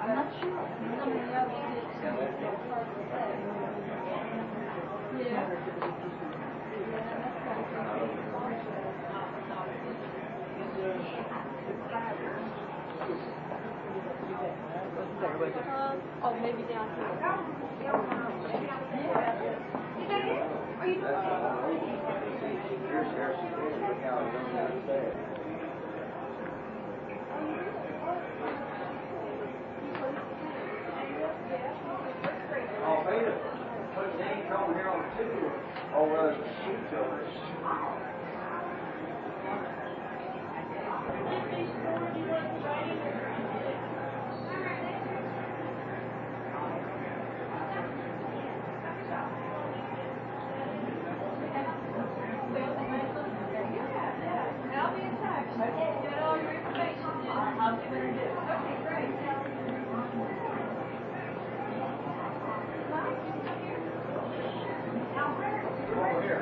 I'm not sure. Oh, maybe down here. Are you Oh, wait a minute. Put names over here on the two. Oh, well, the sheet fillers. I'll be in touch. Get all your information. I'll see what I do. Okay, great. Over here.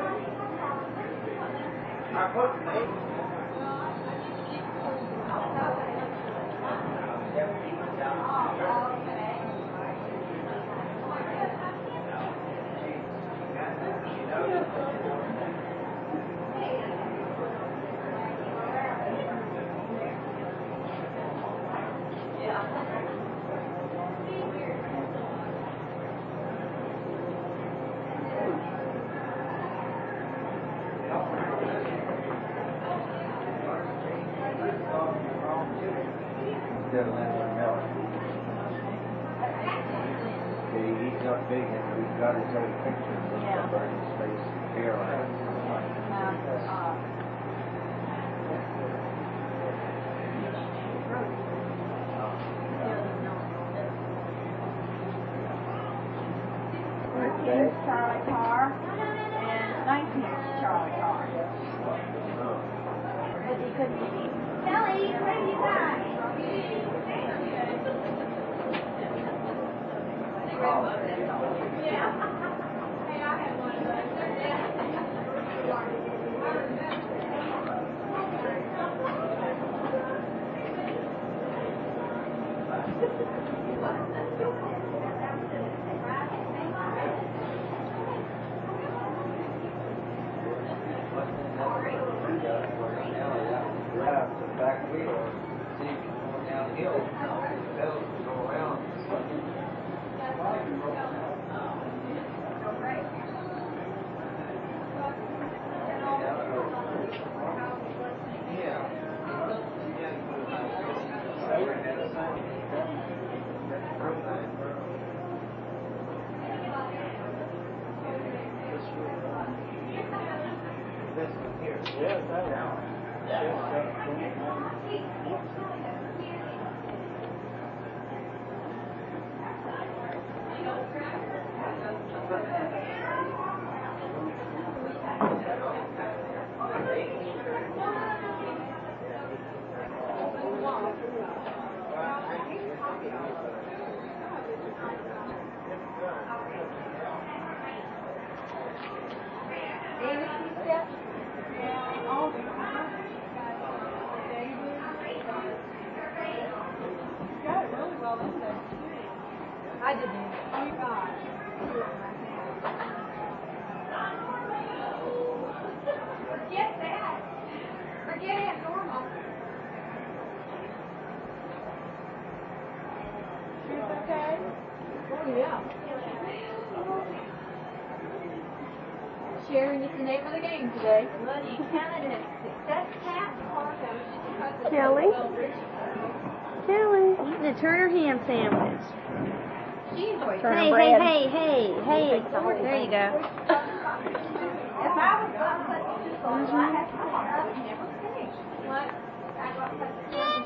I put the names. He eats up big and we've got his old pictures of his face, hair on it. Charlie Carr and 19th Charlie Carr. But he couldn't get in. Kelly, what have you got? Yeah. Hey, I had one of those. The back wheel, see, going downhill, the pedals will go around. This one here. Yeah, that one. I didn't. Oh, gosh. Forget that. Forget it, normal. She's okay? Oh, yeah. Sharon is the name of the game today. Bloody candidate. Success Pat. Kelly? Kelly, eating a Turner ham sandwich. Hey, hey, hey, hey, hey. There you go.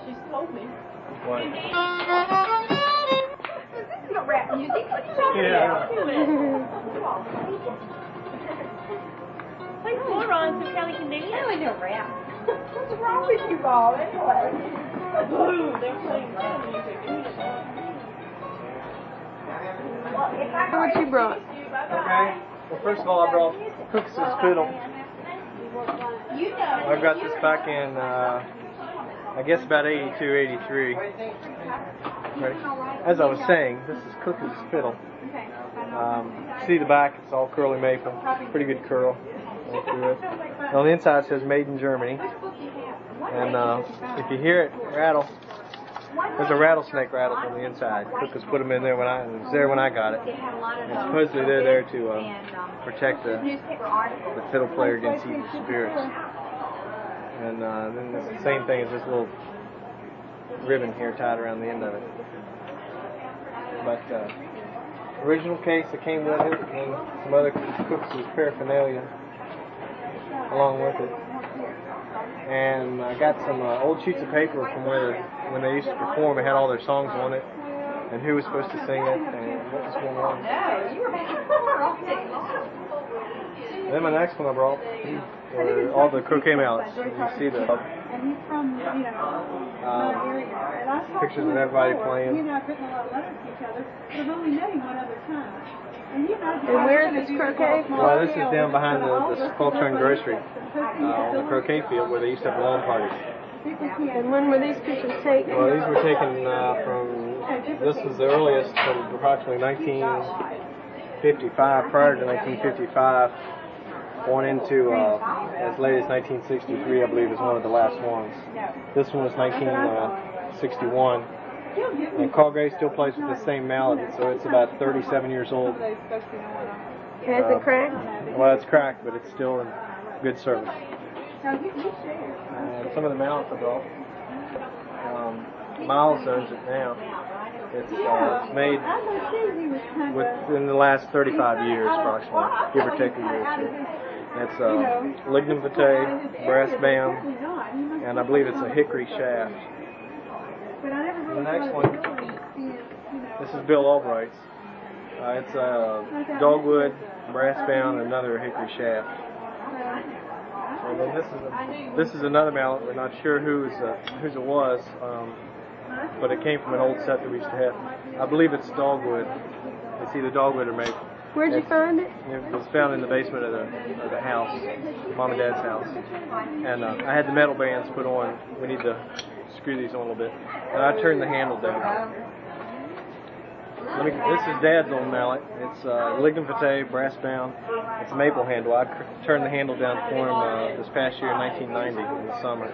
She told me. What? This is not rap music. What are you talking Yeah. about? Like morons, so Kelly can do I don't know rap. What's wrong with you, Bob? Anyway. They're playing rap music. What you brought? Okay. Well, first of all, I brought Fulks fiddle. I got this back in, I guess about 82, 83. Right. As I was saying, this is Cook's fiddle. See the back, it's all curly maple. Pretty good curl. All through it. And on the inside it says made in Germany. And if you hear it rattle, there's a rattlesnake rattle on the inside. Cook has put them in there it was there when I got it. And supposedly they're there to protect the fiddle player against evil spirits. And then it's the same thing as this little ribbon here tied around the end of it. But original case that came with it, and some other Cook's paraphernalia along with it. And I got some old sheets of paper from when they used to perform. It had all their songs on it, and who was supposed to sing it, and what was going on. And then my next one I brought were all the croquet mallets. You see the pictures of everybody playing. And where is this croquet? Well, this is down behind the Fulks Run Grocery, on the croquet field where they used to have lawn parties. And when were these pictures taken? Well, these were taken this was the earliest from approximately 1955, prior to 1955, on into as late as 1963, I believe, is one of the last ones. This one was 1961. And Colgate still plays with the same mallet, so it's about 37 years old. Has it cracked? Well, it's cracked, but it's still in good service. Some of the mallets I brought. Miles owns it now. It's made within the last 35 years, approximately, give or take a year or two. It's lignum vitae, brass band, and I believe it's a hickory shaft. The next one, this is Bill Albright's. It's dogwood, brass bound, and another hickory shaft. And then this is another mallet. We're not sure whose it was, but it came from an old set that we used to have. I believe it's dogwood. You see the dogwood are made. Where'd you find it? It was found in the basement of the house, Mom and Dad's house. And I had the metal bands put on. We need to screw these on a little bit. And I turned the handle down. This is Dad's old mallet. It's lignum vitae, brass bound. It's a maple handle. I turned the handle down for him this past year in 1990 in the summer.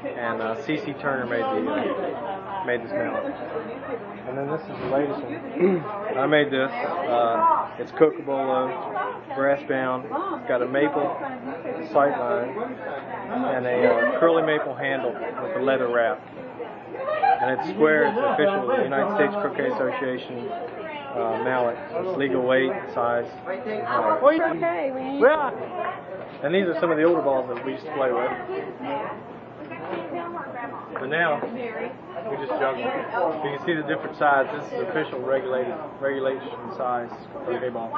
And C.C. Turner made this mallet. And then this is the latest one. I made this. It's cookable, brass bound. It's got a maple sight line and a curly maple handle with a leather wrap. And it's square. It's official with the United States Croquet Association mallet. It's legal weight, size. Okay. Yeah. And these are some of the older balls that we used to play with. But now, we just juggle. You can see the different size. This is official regulation size croquet ball.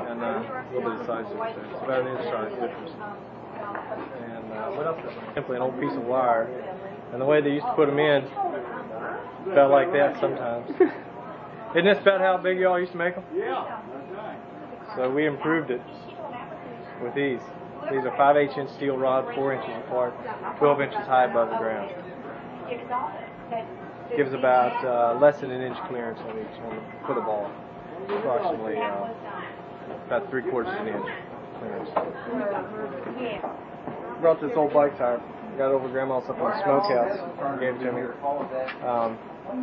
And a little bit of size difference. It's about an inch size difference. And what else is it? Simply an old piece of wire. And the way they used to put them in felt like that sometimes. Isn't this about how big y'all used to make them? Yeah, that's right. So we improved it with these. These are 5/8 inch steel rod, 4 inches apart, 12 inches high above the ground. Gives about less than an inch clearance on each one for the ball. Approximately about 3/4 of an inch clearance. Brought this old bike tire. Got it over Grandma's up in the smokehouse. Gave it to me.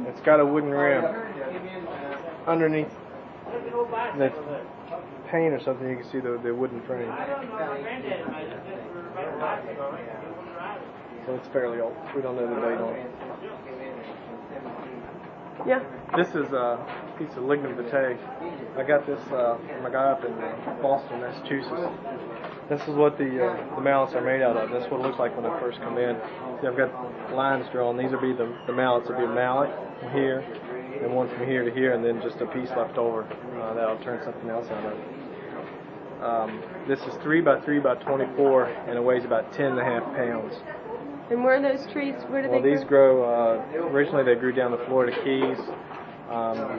It's got a wooden rim. Underneath the paint or something, you can see the wooden frame. So it's fairly old. We don't know the date on it. Yeah. This is a piece of lignum vitae. I got this from a guy up in Boston, Massachusetts. This is what the mallets are made out of. That's what it looks like when they first come in. See, I've got lines drawn. These will be the mallets. Will be a mallet from here, and one from here to here, and then just a piece left over. That'll turn something else out of it. This is 3 by 3 by 24, and it weighs about 10.5 pounds. And where are those trees? Where do Well, they these grow, originally they grew down the Florida Keys.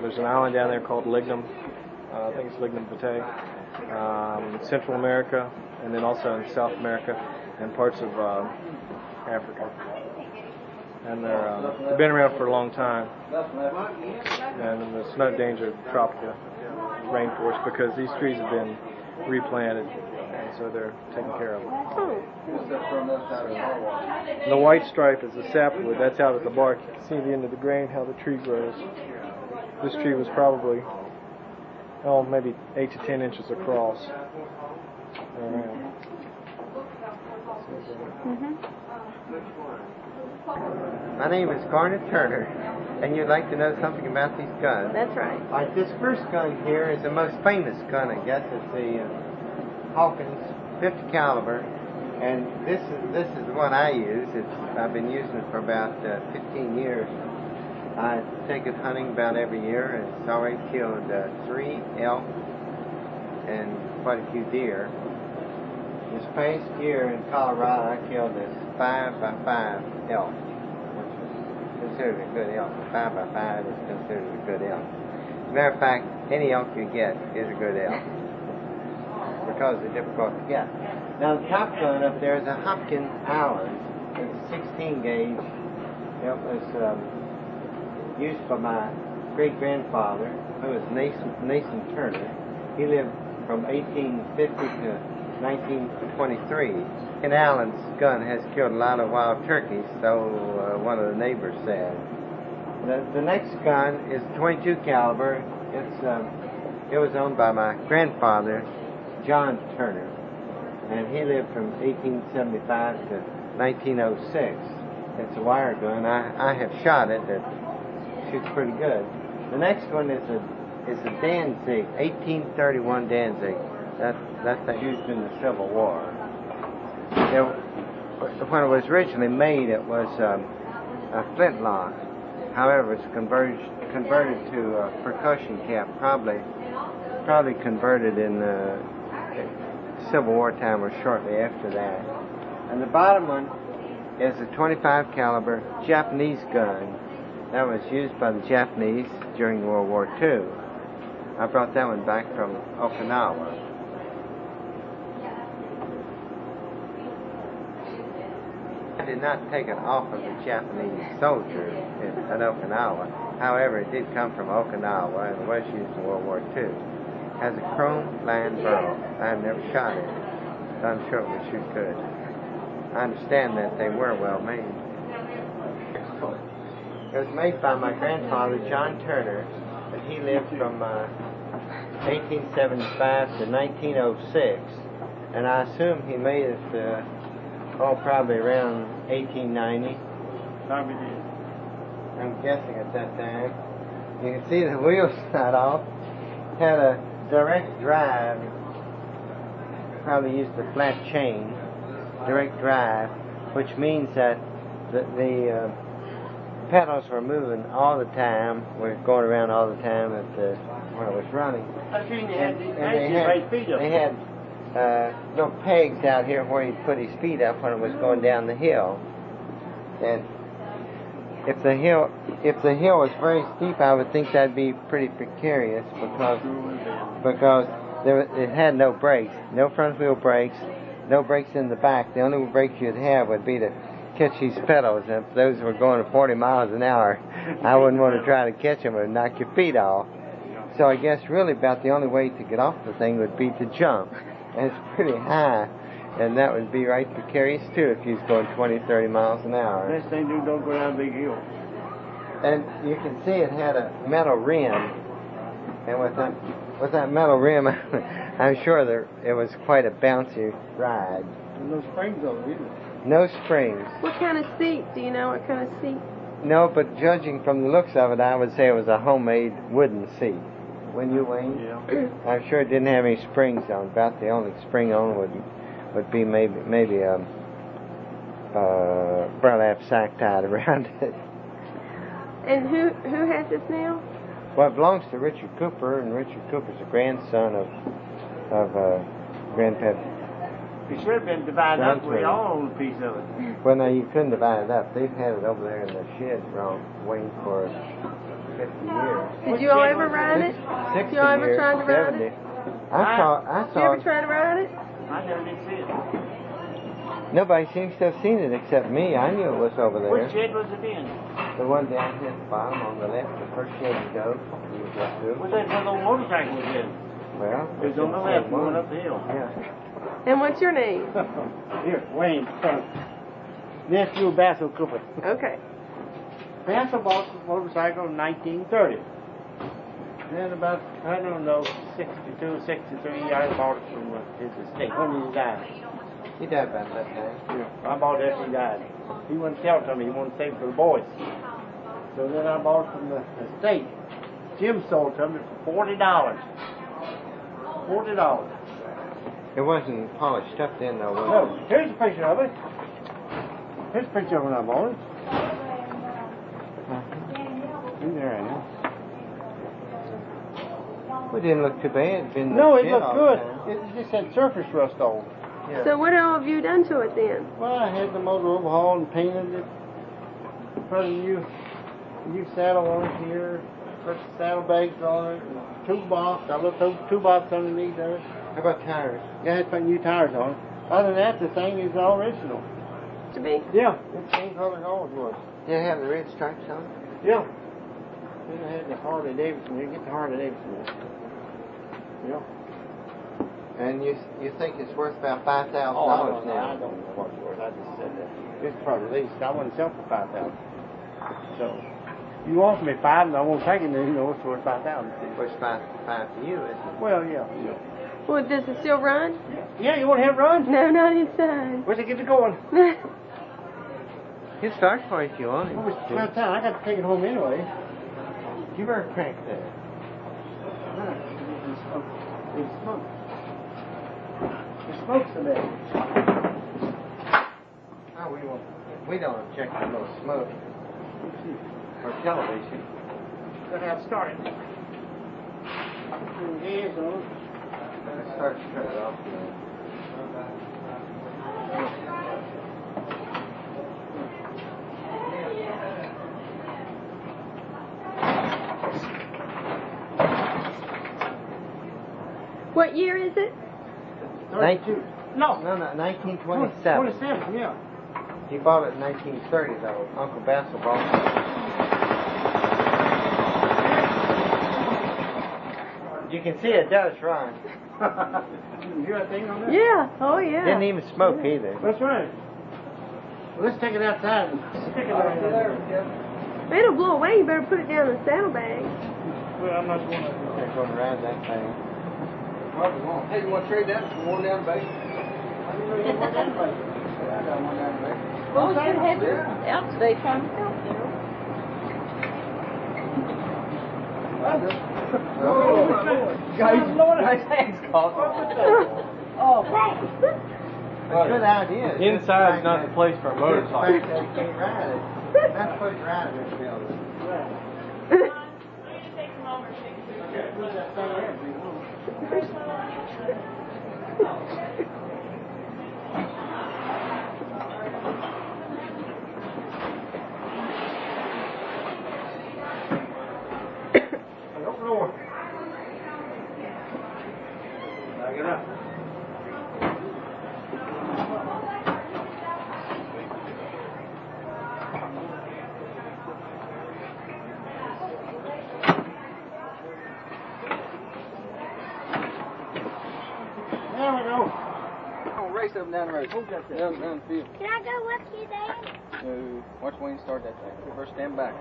There's an island down there called Lignum. I think it's Lignum vitae. Central America, and then also in South America and parts of Africa. And they've been around for a long time. And there's no danger of tropical rainforest because these trees have been replanted, and so they're taken care of. Oh. So, the white stripe is the sapwood. That's out at the bark. You can see the end of the grain, how the tree grows. This tree was probably, maybe 8 to 10 inches across. My name is Garnett Turner, and you'd like to know something about these guns. That's right. Like this first gun here is the most famous gun, I guess. It's the Hawkins 50 caliber, and this is the one I use. I've been using it for about 15 years. I take it hunting about every year, and it's already killed 3 elk and quite a few deer. This past year in Colorado, I killed this 5 by 5 elk, which is considered a good elk. 5 by 5 is considered a good elk. As a matter of fact, any elk you get is a good elk because they're difficult to get. Now the top gun up there is a Hopkins Allen. It's a 16 gauge. It was used by my great-grandfather, who was Nathan Turner. He lived from 1850 to 1923. And Allen's gun has killed a lot of wild turkeys, so one of the neighbors said. The next gun is 22 caliber. It was owned by my grandfather, John Turner, and he lived from 1875 to 1906. It's a wire gun. I have shot it. It shoots pretty good. The next one is a Danzig, 1831 Danzig. That thing used in the Civil War. When it was originally made, it was a flintlock. However, it's converted to a percussion cap. Probably converted in the Civil War time or shortly after that. And the bottom one is a 25 caliber Japanese gun that was used by the Japanese during World War II. I brought that one back from Okinawa. I did not take it off of the Japanese soldiers at Okinawa. However, it did come from Okinawa and was used in World War II. It has a chrome lined barrel. I have never shot it, but I'm sure it would shoot good. I understand that they were well made. It was made by my grandfather, John Turner, and he lived from 1875 to 1906, and I assume he made it probably around 1890. I'm guessing at that time. You can see the wheels not off. Had a direct drive. Probably used a flat chain. Direct drive, which means that the pedals were moving all the time. We're going around all the time when it was running. They had little pegs out here where he'd put his feet up when it was going down the hill. And if the hill was very steep, I would think that'd be pretty precarious because it had no brakes, no front wheel brakes, no brakes in the back. The only brakes you'd have would be to catch these pedals. And if those were going at 40 miles an hour, I wouldn't want to try to catch them or knock your feet off. So I guess really about the only way to get off the thing would be to jump. And it's pretty high, and that would be right precarious too if you was going 20, 30 miles an hour. Next thing you do, don't go down a big hill. And you can see it had a metal rim, and with that metal rim, I'm sure it was quite a bouncy ride. And no springs on it either. No springs. What kind of seat? Do you know what kind of seat? No, but judging from the looks of it, I would say it was a homemade wooden seat. When you Wayne? Yeah. I'm sure it didn't have any springs on. About the only spring on would be maybe a burlap sack tied around it. And who has this now? Well, it belongs to Richard Cooper, and Richard Cooper's a grandson of Grandpa. It should have been divided up. We all own a piece of it. Well, no, you couldn't divide it up. They've had it over there in the shed waiting for 50 years. Did you all ever ride it? 60 Did you all ever years, try to ride 70. it? I saw Did you ever try to ride it? I never did see it. Nobody seems to have seen it except me. I knew it was over there. Which shed was it in? The one down here at the bottom on the left, the first shed you go. You go through. Was that where the motorcycle was in? Well, It was on the left, going up the hill. Yeah. And what's your name? Here, Wayne. Nephew of Basil Cooper. Okay. Basil bought the motorcycle in 1930. Then about, I don't know, 62, 63, I bought it from his estate when he died. He died about that time. Yeah, I bought it after he died. He wouldn't sell it to me. He wanted to save it for the boys. So then I bought it from the estate. Jim sold it to me for $40. $40. It wasn't polished up then, though, was No, here's a picture of it. Here's a picture of when I bought it. In there, I know. It didn't look too bad. No, it looked good. It just had surface rust on it. Yeah. So what all have you done to it then? Well, I had the motor overhauled and painted it. Put a new saddle on it here. Put the saddlebags on it. And toolbox. I left those toolbox underneath there. How about tires? Yeah, I had to put new tires on it. Other than that, the thing is all original. To be? Yeah, it's the same color as always was. Did it have the red stripes on it? Yeah. Then I had the Harley Davidson. You get the Harley Davidson. Yeah. And you think it's worth about $5,000 Oh, I don't know. now? I don't know what it's worth. I just said that. It's probably least. I wouldn't sell for $5,000. So, you offer me $5,000 and I won't take it, then you know it's worth $5,000. Well, it's five to you, isn't it? Well, yeah. Well, does it still run? Yeah, you want to have it run? No, not inside. Where's it get it going? He'll start for you if you want him. Well, it's about time. I got to take it home anyway. You better crank that. It smokes. It smokes a bit. Oh, we don't object to no smoke or television. Gotta have started. Gas on. Let's start to turn it off. What year is it? 19. No. 1927. 27, yeah. He bought it in 1930, though. Uncle Basil bought it. You can see it does run. You hear that thing on there? Yeah. Oh, yeah. Didn't even smoke either. That's right. Well, let's take it outside and stick it right there. It'll blow away. You better put it down in the saddlebag. Well, I'm not going to. They're going to ride that thing. Hey, you want to trade that for one down base? I didn't know you had one down there. I got one down base. Well, you should have it out today trying to help, you know. Nice hands, Carl. Oh, Good idea. Inside's not the place for a The motorcycle. fact that you can't ride it. That's what you ride in this building. Back it up. There we go. I'll race up and down the road. Down the field. Can I go with you, Dad? No. Watch Wayne start that thing. First stand back.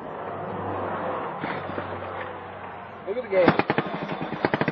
Look at the gate.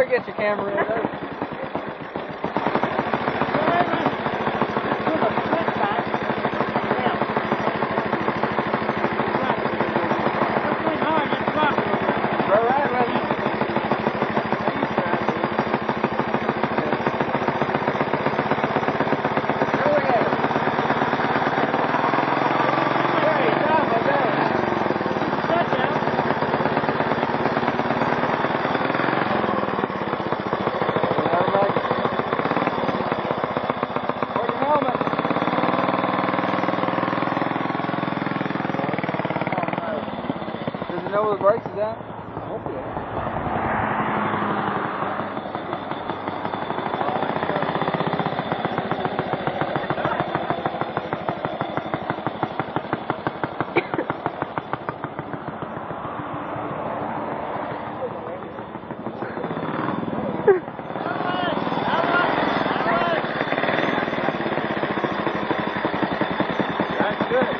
Better get your camera ready. Know where the brakes is at? I hope That's good.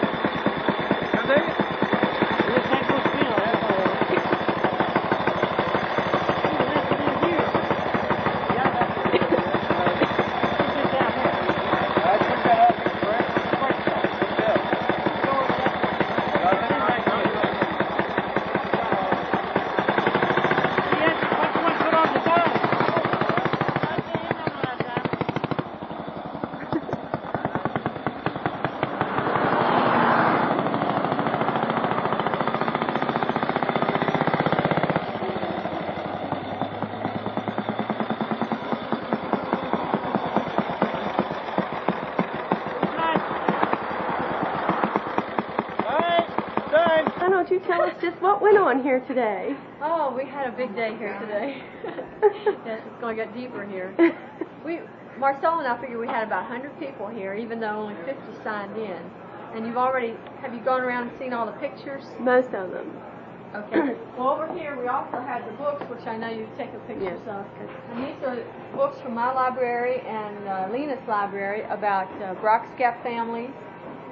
Come take it. Why don't you tell us just what went on here today? Oh, we had a big day here today. Yes, it's going to get deeper here. Marcel and I figured we had about 100 people here, even though only 50 signed in. And have you gone around and seen all the pictures? Most of them. Okay. Well, over here we also had the books, which I know you've taken pictures of. And these are books from my library and Lena's library about Brock's Gap families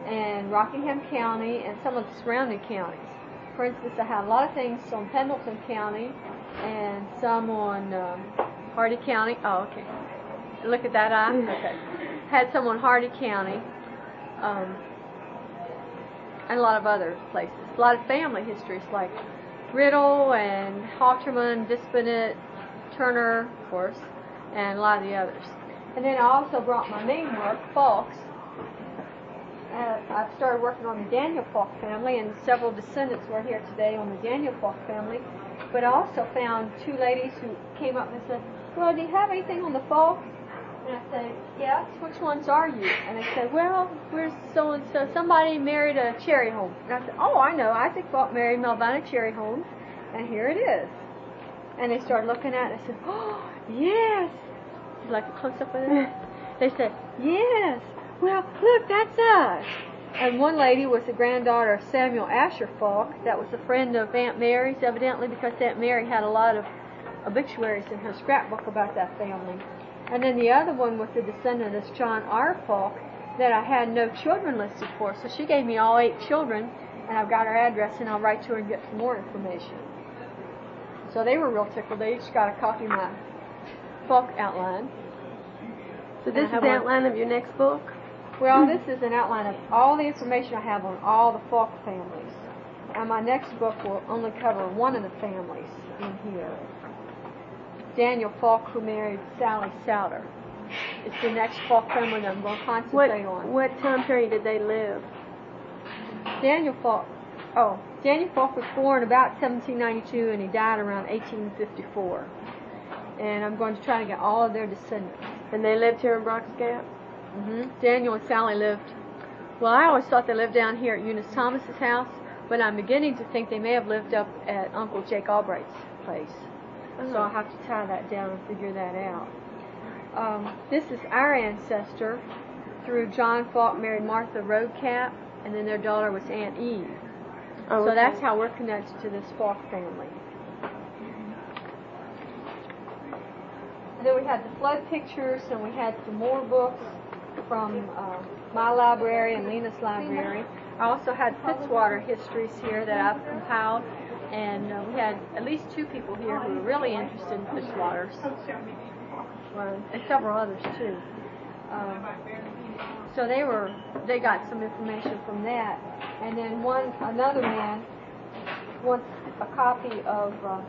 and Rockingham County and some of the surrounding counties. For instance, I have a lot of things on Pendleton County and some on Hardy County. Oh, okay. Look at that eye. Okay. Had some on Hardy County and a lot of other places. A lot of family histories like Riddle and Halterman, Dispinett, Turner, of course, and a lot of the others. And then I also brought my main work, Fulks. I've started working on the Daniel Fulk family, and several descendants were here today on the Daniel Fulk family. But I also found two ladies who came up and said, well, do you have anything on the Fulks? And I said, yes, which ones are you? And they said, well, we're so-and-so. Somebody married a Cherry Holmes. And I said, oh, I know. Isaac Fulk married Melvina Cherry Holmes, and here it is. And they started looking at it, and I said, oh, yes. Would you like a close-up of that? They said, yes. Well, look, that's us. And one lady was the granddaughter of Samuel Asher Fulk. That was a friend of Aunt Mary's, evidently, because Aunt Mary had a lot of obituaries in her scrapbook about that family. And then the other one was the descendant of this John R. Fulk that I had no children listed for. So she gave me all 8 children, and I've got her address, and I'll write to her and get some more information. So they were real tickled. They each got a copy of my Fulk outline. So this is the outline of your next book? Well, this is an outline of all the information I have on all the Fulk families. And my next book will only cover one of the families in here. Daniel Fulk, who married Sally Souter. It's the next Fulk family that I'm going to concentrate on. What time period did they live? Daniel Fulk was born about 1792 and he died around 1854. And I'm going to try to get all of their descendants. And they lived here in Brock's Gap? Daniel and Sally lived, well, I always thought they lived down here at Eunice Thomas's house, but I'm beginning to think they may have lived up at Uncle Jake Albright's place. So I'll have to tie that down and figure that out. This is our ancestor through John Fulk married Martha Roadcap, and then their daughter was Aunt Eve. So that's how we're connected to this Fulk family. And then we had the flood pictures, and we had some more books from my library and Lena's library. I also had Fitzwater histories here that I've compiled, And we had at least 2 people here who were really interested in fish waters, and several others too. So they got some information from that. And then another man wants a copy of the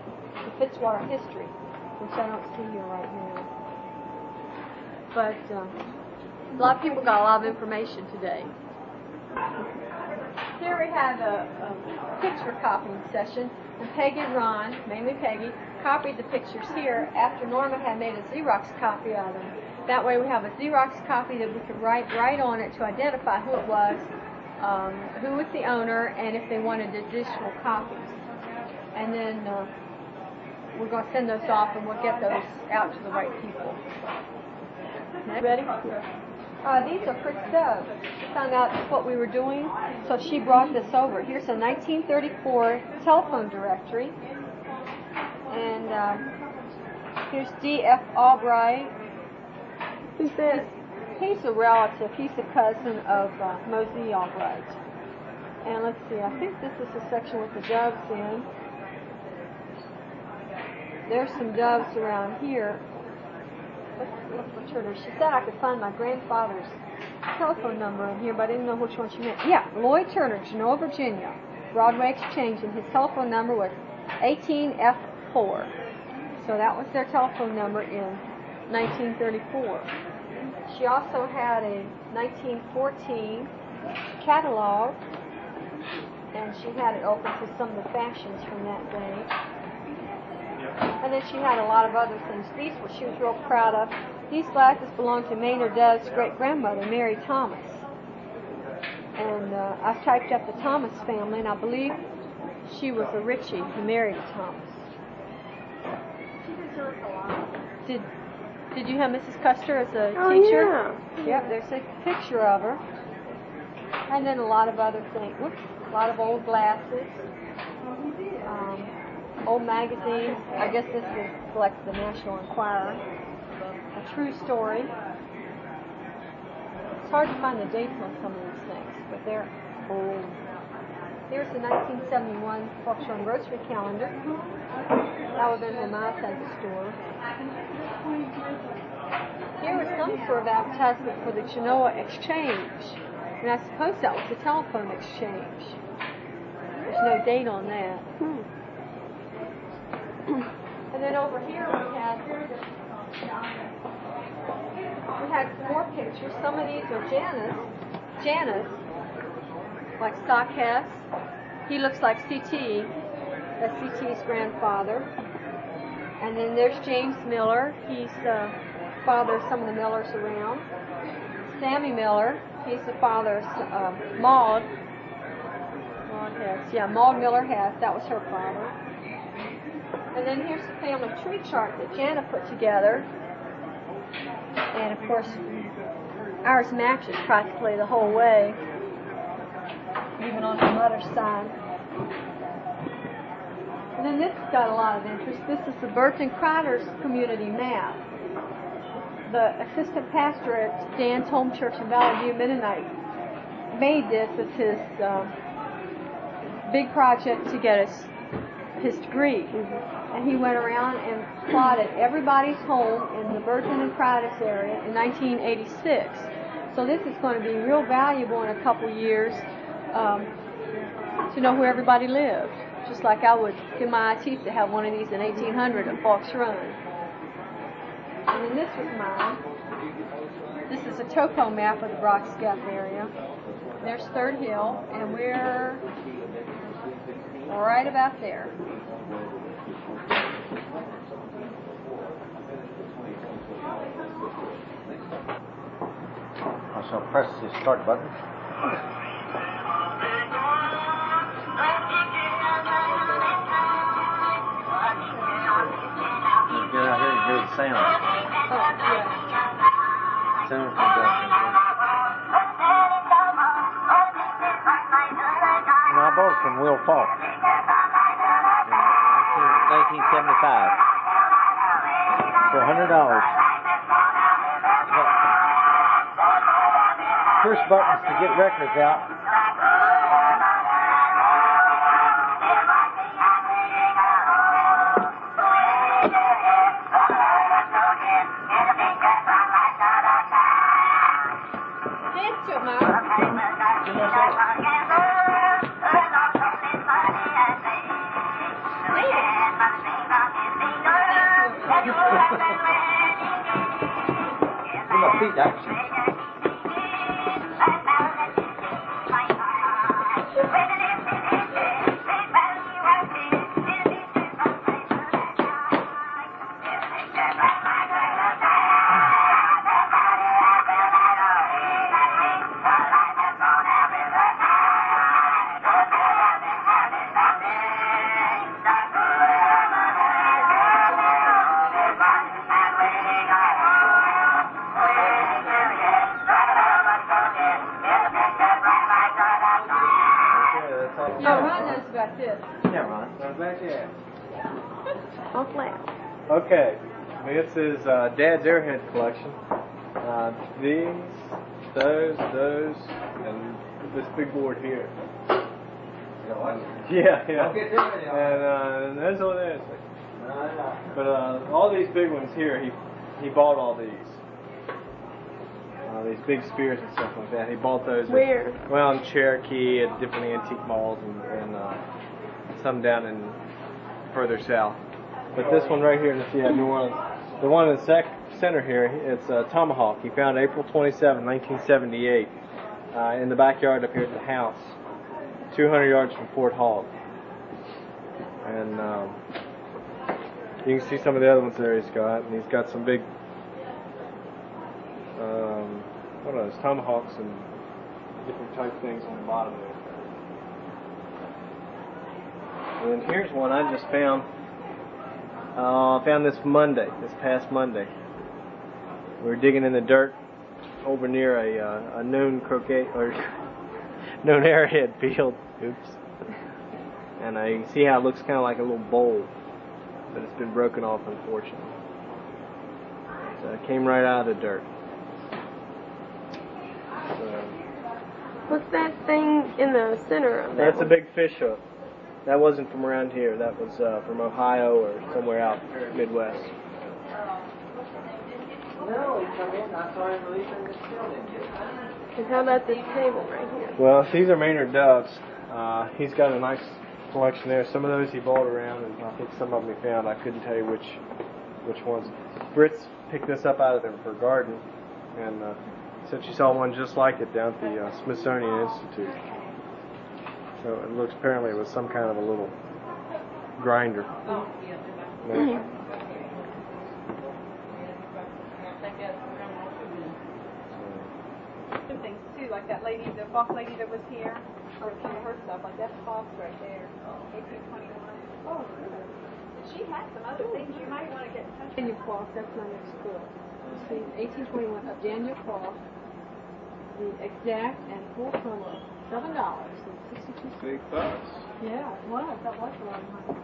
Fitzwater history, which I don't see here right now. But a lot of people got a lot of information today. Here we have a picture copying session, and Peggy and Ron, mainly Peggy, copied the pictures here after Norma had made a Xerox copy of them. That way we have a Xerox copy that we could write on it to identify who it was, who was the owner, and if they wanted additional copies. And then we're going to send those off, and we'll get those out to the right people. Ready? These are Fritz Dove. She found out what we were doing, so she brought this over. Here's a 1934 telephone directory. And here's D.F. Albright. Who's that? He's a relative. He's a cousin of Mosey Albright. And let's see, I think this is the section with the doves in. There's some doves around here. Look for Turner. She said I could find my grandfather's telephone number in here, but I didn't know which one she meant. Yeah, Lloyd Turner, Genoa, Virginia, Broadway Exchange, and his telephone number was 18F4. So that was their telephone number in 1934. She also had a 1914 catalog, and she had it open to some of the fashions from that day. And then she had a lot of other things. These she was real proud of. These glasses belonged to Maynard Dove's great-grandmother, Mary Thomas. And I've typed up the Thomas family, and I believe she was a Ritchie who married a Thomas. Did you have Mrs. Custer as a teacher? Yeah. Yep, there's a picture of her. And then a lot of other things. Whoops, a lot of old glasses. Old magazines. I guess this is like the National Enquirer. A true story. It's hard to find the dates on some of these things, but they're old. Here's the 1971 Fulks Run Grocery calendar. That would have been when my at the store. Here was some sort of advertisement for the Genoa Exchange, and I suppose that was the telephone exchange. There's no date on that. And then over here we had more pictures. Some of these are Janus, like Stockhess. He looks like C.T. That's C.T.'s grandfather. And then there's James Miller. He's the father of some of the Millers around. Sammy Miller. He's the father of Maud. Maud Miller Hess. That was her father. And then here's the family tree chart that Jana put together. And of course, ours matches practically the whole way, even on her mother's side. And then this has got a lot of interest. This is the Burton Crowder's community map. The assistant pastor at Dan's Home Church in Valley View Mennonite made this as his big project to get his degree. And he went around and plotted everybody's home in the Burton and Crowder's area in 1986. So this is going to be real valuable in a couple years to know where everybody lived. Just like I would give my teeth to have one of these in 1800 at Fulks Run. And then this was mine. This is a topo map of the Brock's Gap area. There's Third Hill, and we're right about there. I shall press the start button. Get out here and hear the sound. Oh, yeah. Sound comes out. And I bought it from Will Falk in 1975 for $100. Push buttons to get records out. With my feet, actually. Yeah, Ron knows about this. Yeah, Ron. All flat. Okay, this is Dad's Airhead collection. These, those, and this big board here. Yeah. And there's all there. But all these big ones here, he bought all these. These big spears and stuff like that. He bought those. Where? Well, in Cherokee at different antique malls and some down in further south. But this one right here, New Orleans, the one in the center here, it's a tomahawk. He found April 27, 1978, in the backyard up here at the house, 200 yards from Fort Hogg. And you can see some of the other ones there he's got. And he's got some big, what are those, tomahawks and different type things on the bottom there. And here's one I just found. I found this past Monday. We were digging in the dirt over near a known croquet or known arrowhead field. Oops. And you can see how it looks kind of like a little bowl, but it's been broken off, unfortunately. So it came right out of the dirt. So, What's that thing in the center of that? that's a big fish hook. That wasn't from around here. That was from Ohio or somewhere out Midwest. No, he come in. I saw him leaving the building. And how about this table right here? Well, these are Maynard doves. He's got a nice collection there. Some of those he bought around, and I think some of them he found. I couldn't tell you which ones. Brit's picked this up out of her garden, and said she saw one just like it down at the Smithsonian Institute. So it looks, apparently it was some kind of a little grinder. Some things too, like that lady, the Fulks lady that was here, or some of her stuff, like that's Fulks right there, 1821. Oh, really? She had some other things you might want to get in touch with. Daniel Falk, that's my next school. See, 1821 of Daniel Falk, the exact and full sum of $7.62. Big bucks. Yeah, it was. That was a lot of money.